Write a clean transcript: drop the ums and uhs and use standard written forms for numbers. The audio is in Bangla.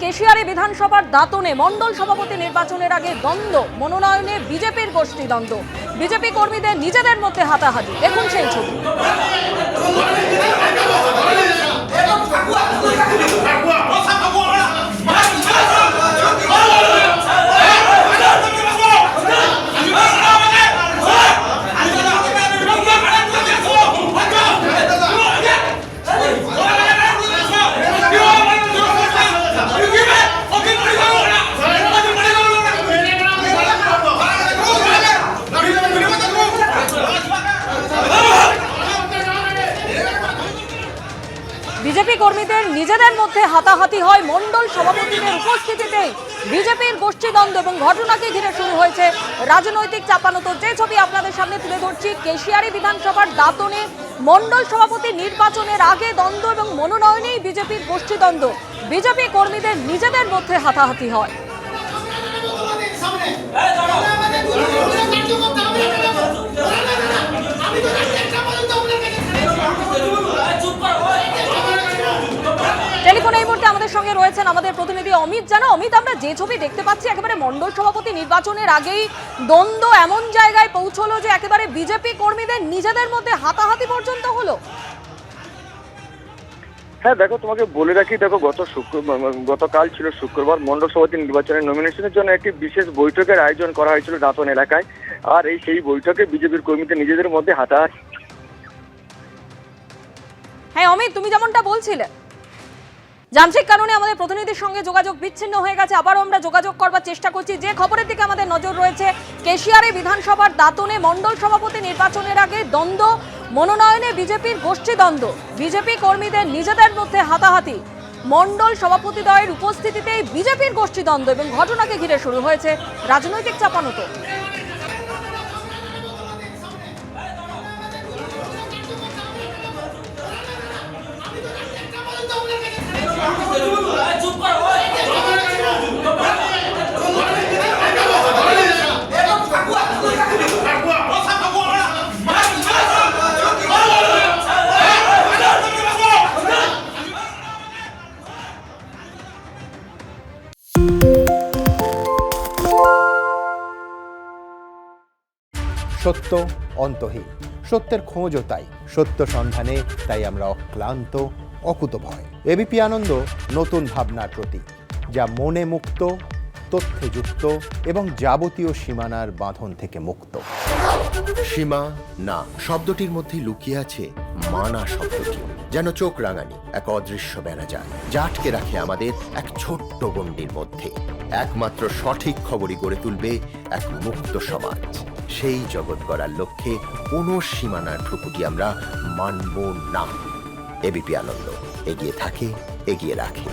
কেশিয়ারি বিধানসভার দাঁতনে মণ্ডল সভাপতি নির্বাচনের আগে দ্বন্দ্ব, মনোনয়নে বিজেপির গোষ্ঠী দ্বন্দ্ব, বিজেপি কর্মীদের নিজেদের মধ্যে হাতাহাতি। দেখুন সেই ছবি। বিজেপি কর্মীদের নিজেদের মধ্যে হাতাহাতি হয় মণ্ডল সভাপতিদের উপস্থিতিতেই। বিজেপির গোষ্ঠীদ্বন্দ্ব এবং ঘটনাকে ঘিরে শুরু হয়েছে রাজনৈতিক চাপানোতর। যে ছবি আপনাদের সামনে তুলে ধরছি, কেশিয়ারি বিধানসভার দাঁতনে মণ্ডল সভাপতি নির্বাচনের আগে দ্বন্দ্ব এবং মনোনয়নেই বিজেপির গোষ্ঠীদ্বন্দ্ব, বিজেপি কর্মীদের নিজেদের মধ্যে হাতাহাতি হয়। টেলিফোনে এই মুহূর্তে আমাদের সঙ্গে রয়েছেন আমাদের প্রতিনিধি অমিত জানা। অমিত, আমরা যে ছবি দেখতে পাচ্ছি, একেবারে মণ্ডল সভাপতি নির্বাচনের আগেই দ্বন্দ্ব এমন জায়গায় পৌঁছলো যে একেবারে বিজেপি কর্মীদের নিজেদের মধ্যে হাতাহাতি পর্যন্ত হলো। হ্যাঁ দেখো, তোমাকে বলে রাখি, দেখো গতকাল ছিল শুক্রবার, মণ্ডল সভাপতি নির্বাচনের নমিনেশনের জন্য একটি বিশেষ বৈঠকের আয়োজন করা হয়েছিল দাঁতন এলাকায়। আর সেই বৈঠকে বিজেপির কর্মীদের নিজেদের মধ্যে হাতাহাতি। হ্যাঁ অমিত, তুমি যেমনটা বলছিলে, যান্ত্রিক কারণে আমাদের প্রতিনিধির সঙ্গে যোগাযোগ বিচ্ছিন্ন হয়ে গেছে। আবারও আমরা যোগাযোগ করবার চেষ্টা করছি। যে খবরের দিকে আমাদের নজর রয়েছে, কেশিয়ারি বিধানসভার দাঁতনে মণ্ডল সভাপতি নির্বাচনের আগে দ্বন্দ্ব, মনোনয়নে বিজেপির গোষ্ঠীদ্বন্দ্ব, বিজেপি কর্মীদের নিজেদের মধ্যে হাতাহাতি, মণ্ডল সভাপতিদ্বয়ের উপস্থিতিতেই বিজেপির গোষ্ঠীদ্বন্দ্ব এবং ঘটনাকে ঘিরে শুরু হয়েছে রাজনৈতিক চাপানোতর। সত্য অন্তহীন, সত্যের খোঁজও তাই, সত্য সন্ধানে তাই আমরা অক্লান্ত, অকুতভয়। এবিপি আনন্দ নতুন ভাবনার প্রতীক, যা মনে মুক্ত, তথ্যে যুক্ত এবং যাবতীয় সীমানার বাঁধন থেকে মুক্ত। সীমা না শব্দটির মধ্যে লুকিয়ে আছে মানা শব্দটি, যেন চোখ রাঙানি এক অদৃশ্য বেড়াজাল, যা আটকে রাখে আমাদের এক ছোট্ট গণ্ডির মধ্যে। একমাত্র সঠিক খবরই গড়ে তুলবে এক মুক্ত সমাজ। সেই জগৎ গড়ার লক্ষ্যে কোনো সীমানার ঠুকুটি আমরা মানব না। এবিপি আনন্দ এগিয়ে থাকে, এগিয়ে রাখে।